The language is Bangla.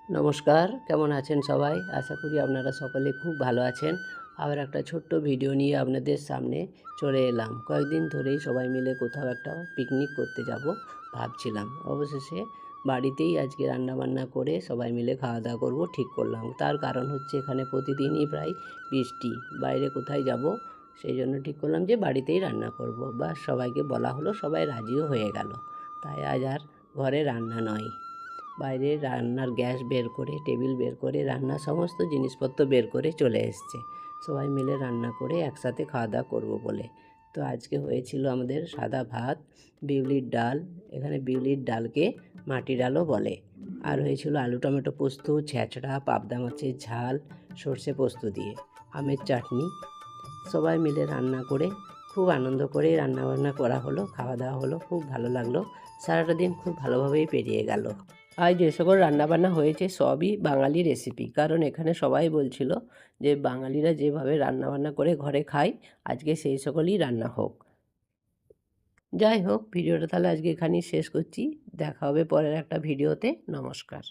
নমস্কার, কেমন আছেন সবাই? আশা করি আপনারা সকলে খুব ভালো আছেন। আবার একটা ছোট্ট ভিডিও নিয়ে আপনাদের সামনে চলে এলাম। কয়েকদিন ধরেই সবাই মিলে কোথাও একটা পিকনিক করতে যাব ভাবছিলাম। অবশেষে বাড়িতেই আজকে রান্নাবান্না করে সবাই মিলে খাওয়া দাওয়া করব ঠিক করলাম। তার কারণ হচ্ছে এখানে প্রতিদিনই প্রায় বৃষ্টি। বাইরে কোথায় যাব সেই জন্য ঠিক করলাম যে বাড়িতেই রান্না করব। ব্যাস সবাইকে বলা হলো, সবাই রাজিও হয়ে গেল। তাই আজ আর ঘরে রান্না নয়, বাইরে রান্নার গ্যাস বের করে, টেবিল বের করে, রান্নার সমস্ত জিনিসপত্র বের করে চলে এসছে সবাই মিলে রান্না করে একসাথে খাওয়া দাওয়া করবো বলে। তো আজকে হয়েছিল আমাদের সাদা ভাত, বিউলির ডাল, এখানে বিউলির ডালকে মাটি ডালও বলে, আর হয়েছিল আলু টমেটো পোস্ত, ছ্যাঁচড়া, পাবদা মাছের ঝাল, সর্ষে পোস্ত দিয়ে, আমের চাটনি। সবাই মিলে রান্না করে খুব আনন্দ করেই রান্নাবান্না করা হলো, খাওয়া দাওয়া হলো, খুব ভালো লাগলো। সারাটা দিন খুব ভালোভাবেই পেরিয়ে গেল। আজ যে সকল রান্নাবান্না হয়েছে সবই বাঙালি রেসিপি, কারণ এখানে সবাই বলছিল যে বাঙালিরা যেভাবে রান্নাবান্না করে ঘরে খায় আজকে সেই সকলই রান্না হোক। যাই হোক, ভিডিওটা তাহলে আজকে এখানেই শেষ করছি। দেখা হবে পরের একটা ভিডিওতে। নমস্কার।